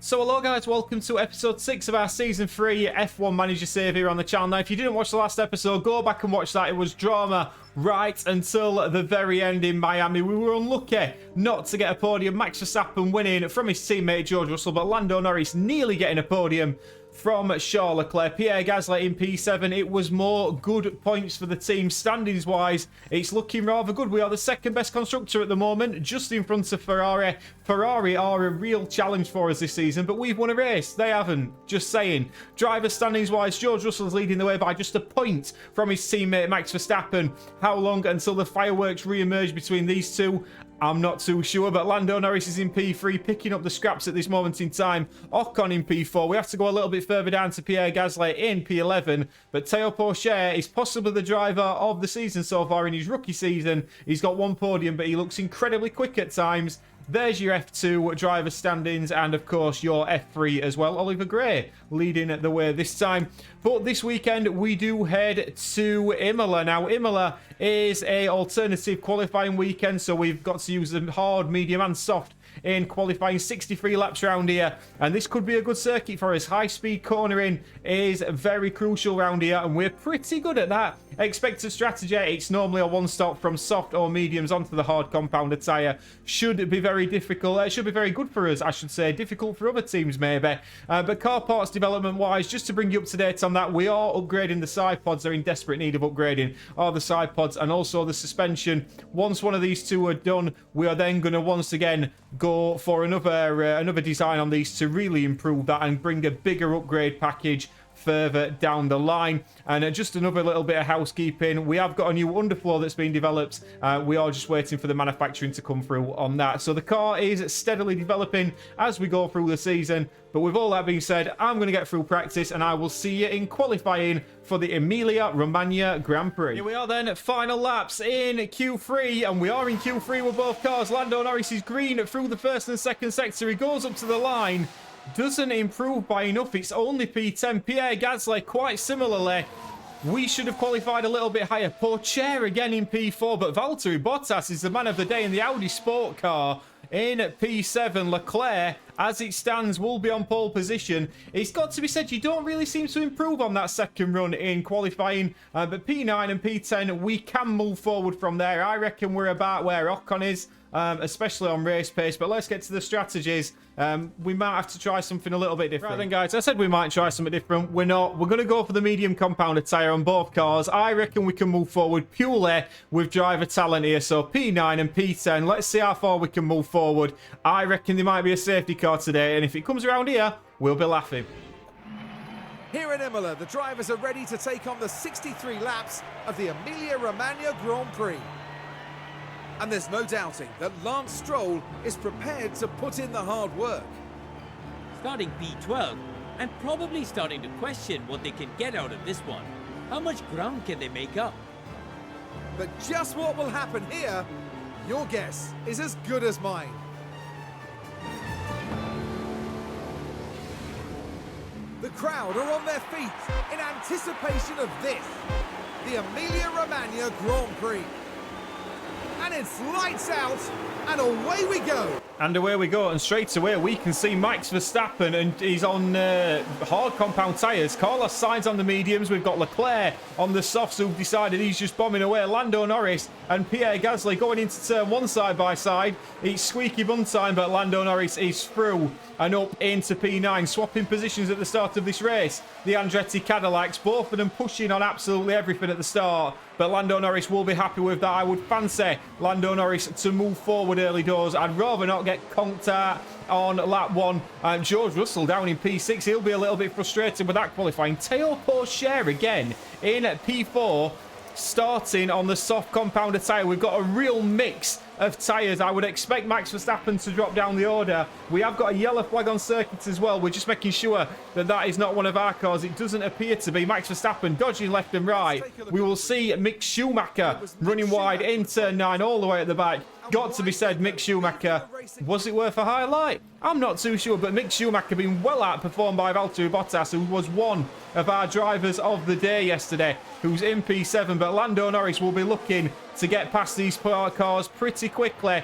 So hello guys, welcome to episode 6 of our season 3 F1 Manager save here on the channel. Now if you didn't watch the last episode, go back and watch that. It was drama right until the very end in Miami. We were unlucky not to get a podium. Max Verstappen winning from his teammate George Russell, but Lando Norris nearly getting a podium from Charles Leclerc. Pierre Gasly in P7. It was more good points for the team. Standings wise, it's looking rather good. We are the second best constructor at the moment, just in front of Ferrari. Ferrari are a real challenge for us this season, but we've won a race. They haven't. Just saying. Driver standings wise, George Russell's leading the way by just a point from his teammate Max Verstappen. How long until the fireworks re-emerge between these two? I'm not too sure, but Lando Norris is in P3, picking up the scraps at this moment in time. Ocon in P4. We have to go a little bit further down to Pierre Gasly in P11, but THEO Pourchaire is possibly the driver of the season so far in his rookie season. He's got one podium, but he looks incredibly quick at times. There's your F2 driver standings, and of course your F3 as well. Oliver Gray leading the way this time. But this weekend we do head to Imola. Now Imola is a alternative qualifying weekend, so we've got to use the hard, medium and soft in qualifying. 63 laps around here, and this could be a good circuit for us. High speed cornering is very crucial around here, and we're pretty good at that. Expected strategy, it's normally a one stop from soft or mediums onto the hard compounder tyre. Should be very difficult. It should be very good for us, I should say. Difficult for other teams maybe, but car parts development wise, just to bring you up to date on that, we are upgrading the side pods. They're in desperate need of upgrading, are the side pods and also the suspension. Once one of these two are done, we are then going to once again go for another design on these to really improve that and bring a bigger upgrade package further down the line. And just another little bit of housekeeping, we have got a new underfloor that's been developed. We are just waiting for the manufacturing to come through on that. So the car is steadily developing as we go through the season. But with all that being said, I'm going to get through practice and I will see you in qualifying for the Emilia-Romagna Grand Prix. Here we are then, final laps in Q3, and we are in Q3 with both cars. Lando Norris is green through the first and second sector. He goes up to the line, doesn't improve by enough. It's only P10. Pierre Gasly quite similarly. We should have qualified a little bit higher. Pourchaire again in P4, but Valtteri Bottas is the man of the day in the Audi sport car in P7. Leclerc, as it stands, will be on pole position. It's got to be said, you don't really seem to improve on that second run in qualifying, but P9 and P10, we can move forward from there. I reckon we're about where Ocon is, especially on race pace. But let's get to the strategies. We might have to try something a little bit different. Right then guys, I said we might try something different. We're not. We're going to go for the medium compounder tyre on both cars. I reckon we can move forward purely with driver talent here. So P9 and P10, let's see how far we can move forward. I reckon there might be a safety car today, and if it comes around here, we'll be laughing. Here in Imola, the drivers are ready to take on the 63 laps of the Emilia-Romagna Grand Prix. And there's no doubting that Lance Stroll is prepared to put in the hard work. Starting P12, and probably starting to question what they can get out of this one. How much ground can they make up? But just what will happen here, your guess is as good as mine. The crowd are on their feet in anticipation of this, the Emilia-Romagna Grand Prix. And it's lights out, and away we go. And away we go, and straight away we can see Max Verstappen, and he's on hard compound tyres. Carlos Sainz on the mediums. We've got Leclerc on the softs, who've decided he's just bombing away. Lando Norris and Pierre Gasly going into turn one side by side. It's squeaky bum time, but Lando Norris is through and up into P9, swapping positions at the start of this race. The Andretti Cadillacs, both of them pushing on absolutely everything at the start, but Lando Norris will be happy with that. I would fancy Lando Norris to move forward early doors. I'd rather not get conked out on lap one. George Russell down in P6, he'll be a little bit frustrated with that qualifying. THEO Pourchaire again in P4, starting on the soft compounder tyre. We've got a real mix of tyres. I would expect Max Verstappen to drop down the order. We have got a yellow flag on circuit as well. We're just making sure that that is not one of our cars. It doesn't appear to be. Max Verstappen dodging left and right. We will see Mick Schumacher running wide in turn 9 all the way at the back. Got to be said, Mick Schumacher, was it worth a highlight? I'm not too sure, but Mick Schumacher being well outperformed by Valtteri Bottas, who was one of our drivers of the day yesterday, who's in P7, but Lando Norris will be looking to get past these cars pretty quickly.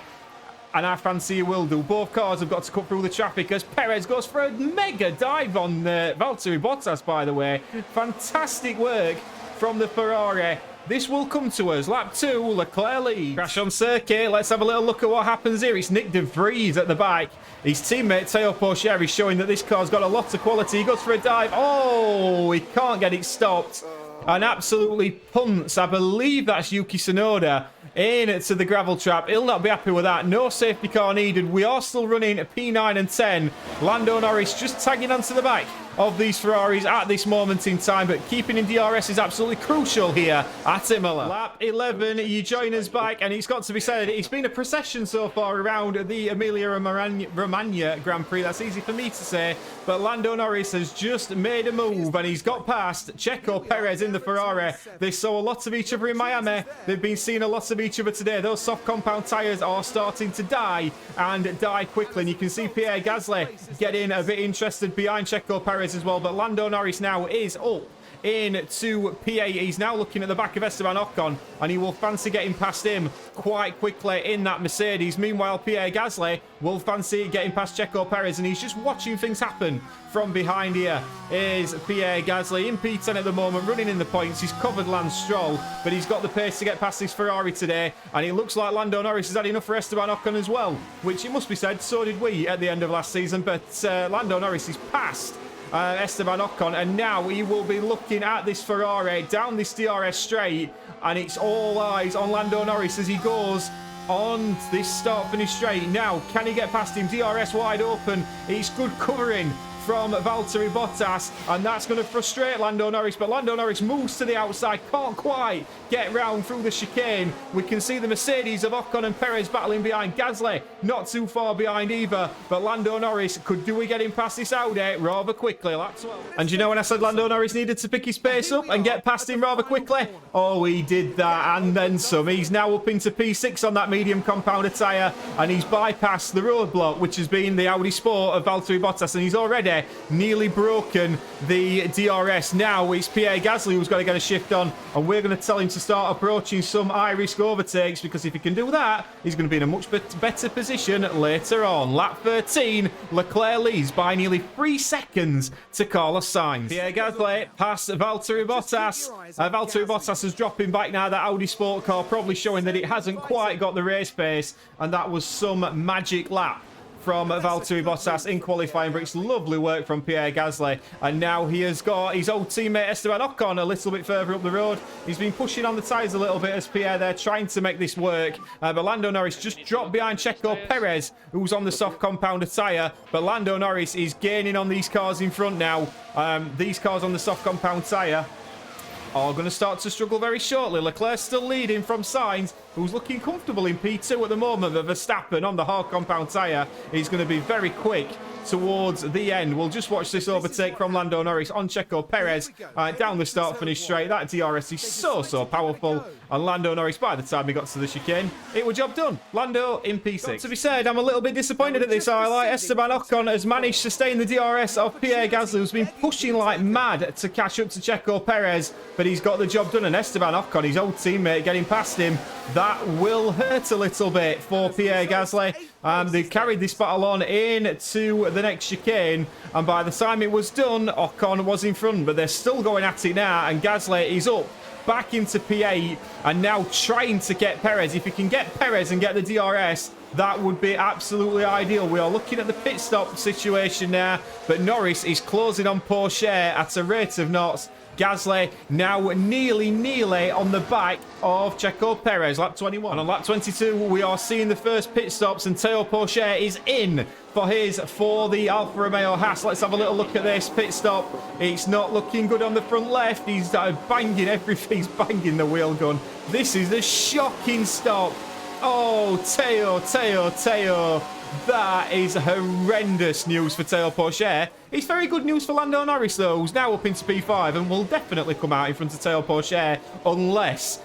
and I fancy he will do. Both cars have got to cut through the traffic as Perez goes for a mega dive on Valtteri Bottas, by the way. Fantastic work from the Ferrari. This will come to us. Lap 2, Leclerc leads. Crash on circuit. Let's have a little look at what happens here. It's Nick de Vries at the back. His teammate, THEO Porcher, is showing that this car's got a lot of quality. He goes for a dive. Oh, he can't get it stopped. And absolutely punts. I believe that's Yuki Tsunoda into the gravel trap. He'll not be happy with that. No safety car needed. We are still running P9 and 10. Lando Norris just tagging onto the back of these Ferraris at this moment in time, but keeping in DRS is absolutely crucial here at Imola. Lap 11, you join us back, and it's got to be said, it's been a procession so far around the Emilia-Romagna Grand Prix. That's easy for me to say, but Lando Norris has just made a move, and he's got past Checo Perez in the Ferrari. They saw a lot of each other in Miami. They've been seeing a lot of each other today. Those soft compound tyres are starting to die, and die quickly, and you can see Pierre Gasly getting a bit interested behind Checo Perez as well, but Lando Norris now is up into P8. He's now looking at the back of Esteban Ocon, and he will fancy getting past him quite quickly in that Mercedes. Meanwhile, Pierre Gasly will fancy getting past Checo Perez, and he's just watching things happen from behind. Here is Pierre Gasly in P10 at the moment, running in the points. He's covered Lance Stroll, but he's got the pace to get past his Ferrari today, and it looks like Lando Norris has had enough for Esteban Ocon as well, which it must be said, so did we at the end of last season, but Lando Norris is past Esteban Ocon, and now he will be looking at this Ferrari down this DRS straight, and it's all eyes on Lando Norris as he goes on this start-finish straight. Now, can he get past him? DRS wide open. It's good covering from Valtteri Bottas, and that's going to frustrate Lando Norris, but Lando Norris moves to the outside, can't quite get round through the chicane. We can see the Mercedes of Ocon and Perez battling behind. Gasly not too far behind either, but Lando Norris, do we get him past this Audi rather quickly? Lap 12. And you know when I said Lando Norris needed to pick his pace up and get past him rather quickly? Oh, he did that and then some. He's now up into P6 on that medium compounder tyre, and he's bypassed the roadblock, which has been the Audi Sport of Valtteri Bottas, and he's already nearly broken the DRS. Now it's Pierre Gasly who's got to get a shift on, and we're going to tell him to start approaching some high-risk overtakes, because if he can do that, he's going to be in a much better position later on. Lap 13, Leclerc leads by nearly 3 seconds to Carlos Sainz. Pierre Gasly past Valtteri Bottas. Valtteri Bottas is dropping back now. That Audi Sport car probably showing that it hasn't quite got the race pace, and that was some magic lap from Valtteri Bottas in qualifying, but it's lovely work from Pierre Gasly, and now he has got his old teammate Esteban Ocon a little bit further up the road. He's been pushing on the tyres a little bit as Pierre there trying to make this work, but Lando Norris just dropped behind Checo Perez, who's on the soft compounder tyre, but Lando Norris is gaining on these cars in front now. These cars on the soft compound tyre are going to start to struggle very shortly. Leclerc still leading from Sainz, who's looking comfortable in P2 at the moment, but Verstappen on the hard compound tyre is going to be very quick towards the end. We'll just watch this overtake from Lando Norris on Checo Perez down the start-finish straight. That DRS is so powerful, and Lando Norris, by the time he got to the chicane, it was job done. Lando in P6. Got to be said, I'm a little bit disappointed at this highlight. Esteban Ocon has managed to stay in the DRS of Pierre Gasly, who's been pushing like mad to catch up to Checo Perez, but he's got the job done, and Esteban Ocon, his old teammate, getting past him. That will hurt a little bit for Pierre Gasly. They've carried this battle on into the next chicane, and by the time it was done, Ocon was in front, but they're still going at it now, and Gasly is up back into P8 and now trying to get Perez. If you can get Perez and get the DRS, that would be absolutely ideal. We are looking at the pit stop situation now, but Norris is closing on Porsche at a rate of knots. Gasly now nearly on the back of Checo Perez. Lap 21. And on lap 22, we are seeing the first pit stops, and THEO Porcher is in for the Alfa Romeo Haas. Let's have a little look at this pit stop. It's not looking good on the front left. He's banging everything. He's banging the wheel gun. This is a shocking stop. Oh, THEO. That is horrendous news for THEO Porcher. It's very good news for Lando Norris, though, who's now up into P5 and will definitely come out in front of THEO Porcher unless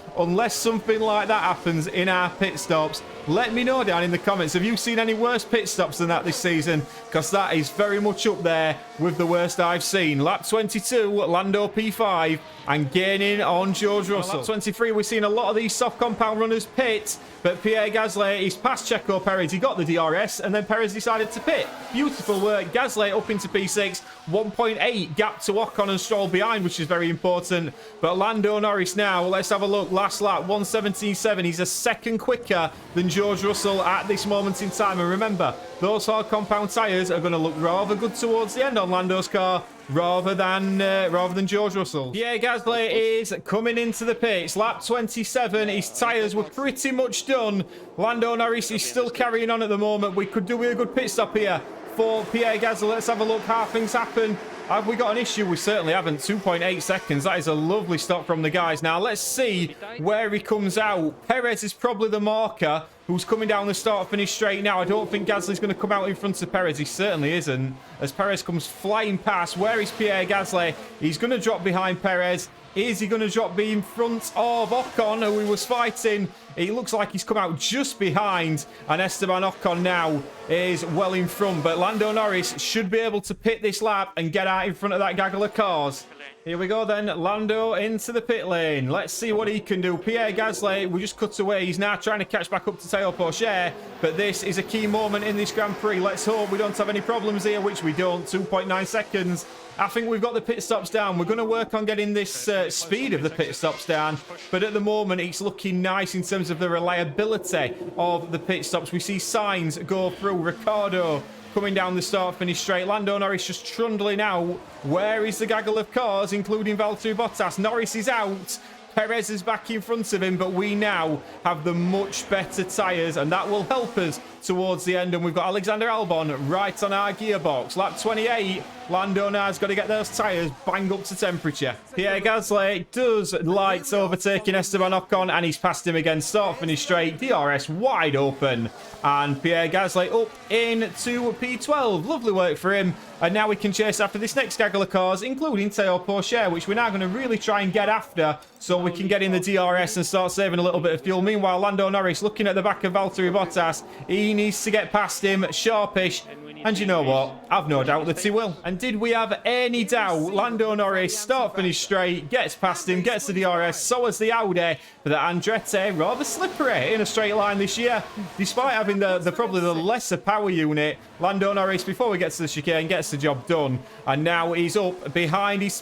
something like that happens in our pit stops. Let me know down in the comments. Have you seen any worse pit stops than that this season? Because that is very much up there with the worst I've seen. Lap 22, Lando P5, and gaining on George Russell. Lap 23, we've seen a lot of these soft compound runners pit, but Pierre Gasly, he's past Checo Perez. He got the DRS, and then Perez decided to pit. Beautiful work. Gasly up into P6, 1.8 gap to Ocon and Stroll behind, which is very important. But Lando Norris now, let's have a look. Last lap, 1:17.7. He's a second quicker than George Russell at this moment in time. And remember, those hard compound tyres are going to look rather good towards the end on Lando's car, rather than George Russell. Pierre Gasly is coming into the pits. Lap 27. His tyres were pretty much done. Lando Norris is still carrying on at the moment. We could do with a good pit stop here for Pierre Gasly. Let's have a look how things happen. Have we got an issue? We certainly haven't. 2.8 seconds. That is a lovely stop from the guys. Now, let's see where he comes out. Perez is probably the marker who's coming down the start-finish straight now. I don't think Gasly's going to come out in front of Perez. He certainly isn't. As Perez comes flying past, where is Pierre Gasly? He's going to drop behind Perez. Is he going to drop in front of Ocon, who he was fighting? It looks like he's come out just behind, and Esteban Ocon now is well in front. But Lando Norris should be able to pit this lap and get out in front of that gaggle of cars. Here we go then, Lando into the pit lane. Let's see what he can do. Pierre Gasly, we just cut away. He's now trying to catch back up to THEO Pourchaire, but this is a key moment in this Grand Prix. Let's hope we don't have any problems here, which we don't. 2.9 seconds. I think we've got the pit stops down. We're going to work on getting this speed of the pit stops down, but at the moment it's looking nice in terms of the reliability of the pit stops. We see signs go through. Ricciardo coming down the start-finish straight. Lando Norris just trundling out. Where is the gaggle of cars, including Valtteri Bottas? Norris is out. Perez is back in front of him, but we now have the much better tyres, and that will help us towards the end. And we've got Alexander Albon right on our gearbox. Lap 28, Lando now has got to get those tyres bang up to temperature. Pierre Gasly does lights overtaking Esteban Ocon, and he's passed him again. Start finish straight, DRS wide open, and Pierre Gasly up into P12. Lovely work for him. And now we can chase after this next gaggle of cars, including THEO Pourchaire, which we're now going to really try and get after so we can get in the DRS and start saving a little bit of fuel. Meanwhile, Lando Norris looking at the back of Valtteri Bottas. He needs to get past him, sharpish. And you know what? I've no doubt that he will. And did we have any doubt? Lando Norris, start finish straight, gets past him, gets the DRS, so has the Audi. But the Andretti, rather slippery in a straight line this year. Despite having the probably the lesser power unit, Lando Norris, before we get to the chicane, gets the job done. And now he's up behind his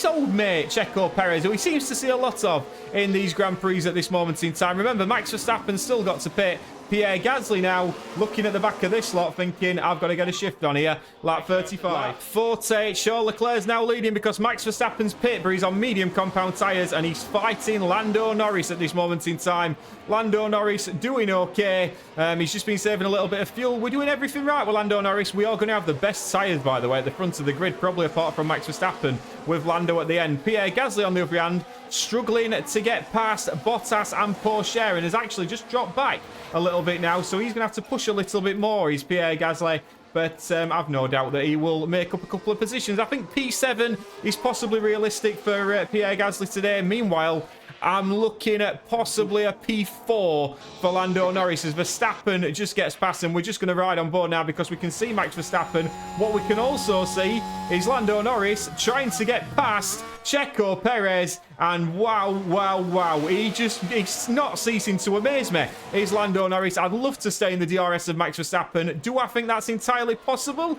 old mate, Checo Perez, who he seems to see a lot of in these Grand Prix at this moment in time. Remember, Max Verstappen still got to pit. Pierre Gasly now looking at the back of this lot thinking, I've got to get a shift on here. Lap 35. Lap 40. Charles Leclerc's now leading because Max Verstappen's pit, but he's on medium compound tyres and he's fighting Lando Norris at this moment in time. Lando Norris doing okay. He's just been saving a little bit of fuel. We're doing everything right with Lando Norris. We are going to have the best tyres, by the way, at the front of the grid, probably apart from Max Verstappen, with Lando at the end. Pierre Gasly, on the other hand, struggling to get past Bottas and Pourchaire, and has actually just dropped back a little bit now, so he's going to have to push a little bit more. He's Pierre Gasly, but I've no doubt that he will make up a couple of positions. I think P7 is possibly realistic for Pierre Gasly today. Meanwhile, I'm looking at possibly a P4 for Lando Norris as Verstappen just gets past him. We're just going to ride on board now because we can see Max Verstappen. What we can also see is Lando Norris trying to get past Checo Perez, and wow, he's not ceasing to amaze me. Is Lando Norris. I'd love to stay in the DRS of Max Verstappen. Do I think that's entirely possible?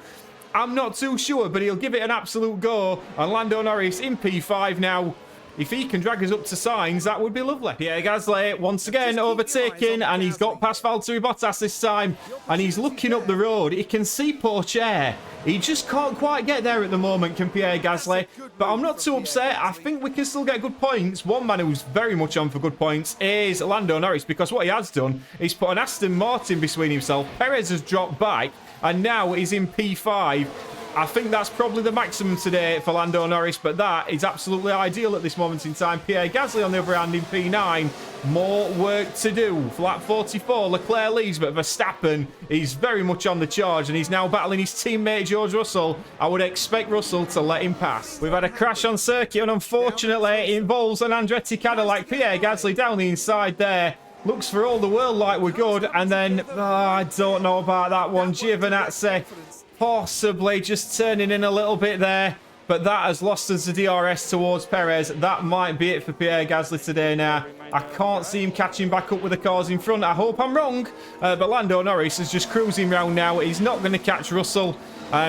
I'm not too sure, but he'll give it an absolute go. And Lando Norris in P5 now. If he can drag us up to signs, that would be lovely. Pierre Gasly once again overtaking, and he's got past Valtteri Bottas this time, and he's looking up the road. He can see Pourchaire. He just can't quite get there at the moment, can Pierre Gasly, but I'm not too upset. I think we can still get good points. One man who's very much on for good points is Lando Norris, because what he has done is put an Aston Martin between himself. Perez has dropped back, and now he's in P5. I think that's probably the maximum today for Lando Norris, but that is absolutely ideal at this moment in time. Pierre Gasly, on the other hand, in P9. More work to do. Lap 44, Leclerc leads, but Verstappen is very much on the charge, and he's now battling his teammate George Russell. I would expect Russell to let him pass. We've had a crash on circuit, and unfortunately, it involves an Andretti Cadillac. Pierre Gasly down the inside there. Looks for all the world like we're good. And then, I don't know about that one. Giovinazzi possibly just turning in a little bit there. But that has lost us the DRS towards Perez. That might be it for Pierre Gasly today now. I can't see him catching back up with the cars in front. I hope I'm wrong. But Lando Norris is just cruising round now. He's not going to catch Russell.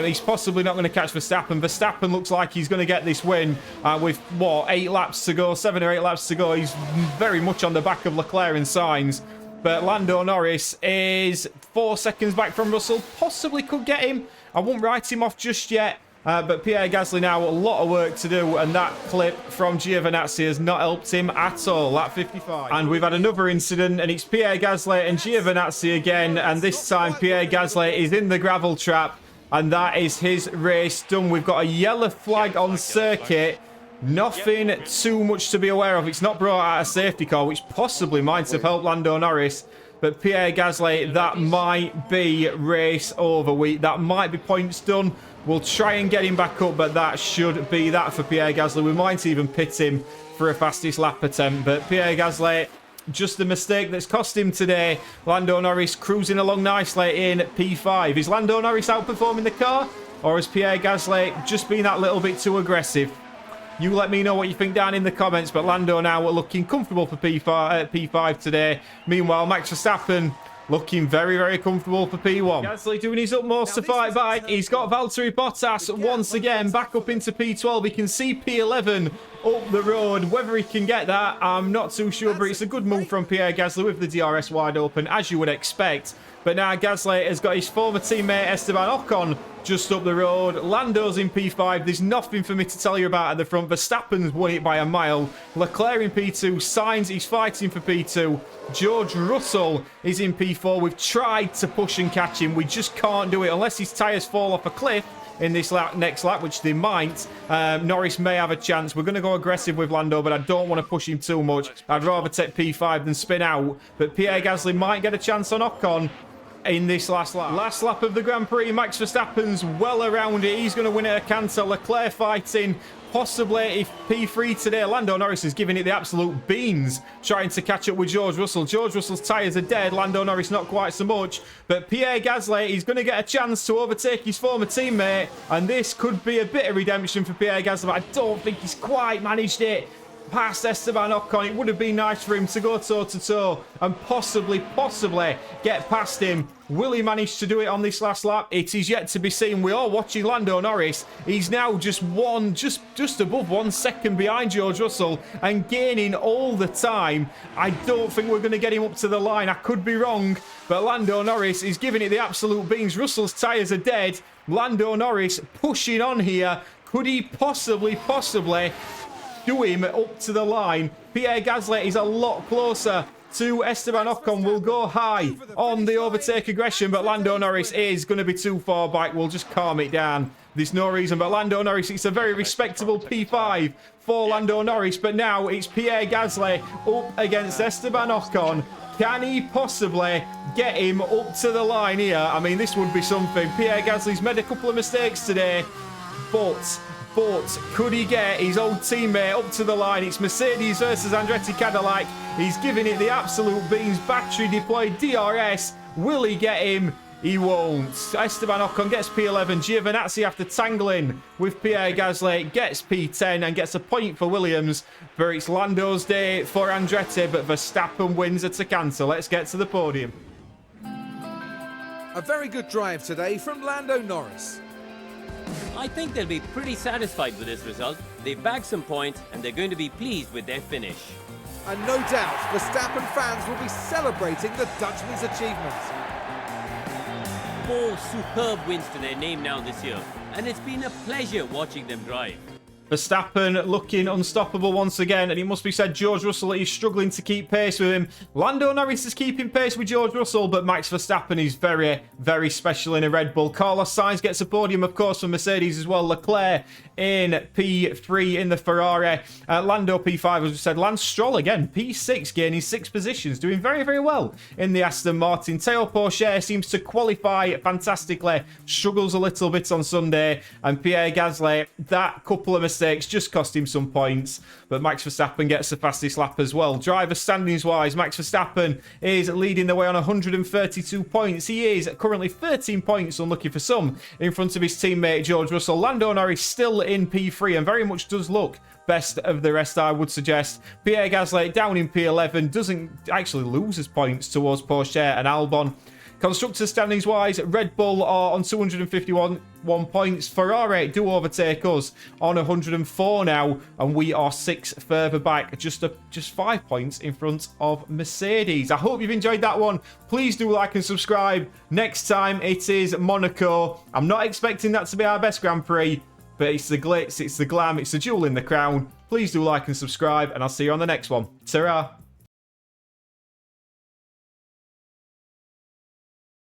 He's possibly not going to catch Verstappen. Verstappen looks like he's going to get this win with, what, 8 laps to go, 7 or 8 laps to go. He's very much on the back of Leclerc and Sainz. But Lando Norris is 4 seconds back from Russell. Possibly could get him. I won't write him off just yet. But Pierre Gasly now, a lot of work to do, and that clip from Giovinazzi has not helped him at all, lap 55. And we've had another incident, and it's Pierre Gasly and Giovinazzi again, and this time Pierre Gasly is in the gravel trap, and that is his race done. We've got a yellow flag on circuit. Nothing too much to be aware of. It's not brought out a safety car, which possibly might have helped Lando Norris. But Pierre Gasly, that might be race over. That might be points done. We'll try and get him back up, but that should be that for Pierre Gasly. We might even pit him for a fastest lap attempt. But Pierre Gasly, just the mistake that's cost him today. Lando Norris cruising along nicely in P5. Is Lando Norris outperforming the car? Or has Pierre Gasly just been that little bit too aggressive? You let me know what you think down in the comments. But Lando now looking comfortable for P5 today. Meanwhile, Max Verstappen looking very, very comfortable for P1. Gasly doing his utmost to fight back. He's got Valtteri Bottas once again back up into P12. He can see P11 up the road. Whether he can get that, I'm not too sure. But it's a good move from Pierre Gasly with the DRS wide open, as you would expect. But now Gasly has got his former teammate Esteban Ocon just up the road. Lando's in P5. There's nothing for me to tell you about at the front. Verstappen's won it by a mile. Leclerc in P2. Sainz is fighting for P2. George Russell is in P4. We've tried to push and catch him. We just can't do it unless his tyres fall off a cliff in this next lap, which they might. Norris may have a chance. We're going to go aggressive with Lando, but I don't want to push him too much. I'd rather take P5 than spin out. But Pierre Gasly might get a chance on Ocon in this last lap. Last lap of the Grand Prix. Max Verstappen's well around it. He's going to win it at a canter. Leclerc fighting. Possibly if P3 today, Lando Norris is giving it the absolute beans, trying to catch up with George Russell. George Russell's tyres are dead. Lando Norris not quite so much. But Pierre Gasly is going to get a chance to overtake his former teammate. And this could be a bit of redemption for Pierre Gasly. But I don't think he's quite managed it past Esteban Ocon. It would have been nice for him to go toe-to-toe and possibly get past him. Will he manage to do it on this last lap? It is yet to be seen. We are watching Lando Norris. He's now just above 1 second behind George Russell and gaining all the time. I don't think we're going to get him up to the line. I could be wrong, but Lando Norris is giving it the absolute beans. Russell's tyres are dead. Lando Norris pushing on here. Could he possibly do him up to the line? Pierre Gasly is a lot closer to Esteban Ocon. Will go high on the overtake aggression, but Lando Norris is going to be too far back. We'll just calm it down. There's no reason, but Lando Norris, it's a very respectable P5 for Lando Norris, but now it's Pierre Gasly up against Esteban Ocon. Can he possibly get him up to the line here? I mean, this would be something. Pierre Gasly's made a couple of mistakes today, but could he get his old teammate up to the line? It's Mercedes versus Andretti Cadillac. He's giving it the absolute beans. Battery deployed DRS. Will he get him? He won't. Esteban Ocon gets P11. Giovinazzi, after tangling with Pierre Gasly, gets P10 and gets a point for Williams. But it's Lando's day for Andretti, but Verstappen wins at a canter. Let's get to the podium. A very good drive today from Lando Norris. I think they'll be pretty satisfied with this result. They bagged some points and they're going to be pleased with their finish. And no doubt, Verstappen fans will be celebrating the Dutchman's achievement. 4 superb wins to their name now this year, and it's been a pleasure watching them drive. Verstappen looking unstoppable once again, and it must be said George Russell is struggling to keep pace with him. Lando Norris is keeping pace with George Russell, but Max Verstappen is very, very special in a Red Bull. Carlos Sainz gets a podium, of course, for Mercedes as well. Leclerc in P3 in the Ferrari. Lando P5, as we said. Lance Stroll again, P6, gaining 6 positions, doing very, very well in the Aston Martin. THEO Pourchaire seems to qualify fantastically, struggles a little bit on Sunday, and Pierre Gasly, that couple of mistakes mistakes just cost him some points, but Max Verstappen gets the fastest lap as well. Driver standings-wise, Max Verstappen is leading the way on 132 points. He is currently 13 points, unlucky for some, in front of his teammate George Russell. Lando Norris still in P3 and very much does look best of the rest, I would suggest. Pierre Gasly down in P11, doesn't actually lose his points towards Porsche and Albon. Constructors standings wise, Red Bull are on 251 points. Ferrari do overtake us on 104 now, and we are 6 further back, just 5 points in front of Mercedes. I hope you've enjoyed that one. Please do like and subscribe. Next time it is Monaco. I'm not expecting that to be our best Grand Prix, but it's the glitz, it's the glam, it's the jewel in the crown. Please do like and subscribe, and I'll see you on the next one. Ta-ra!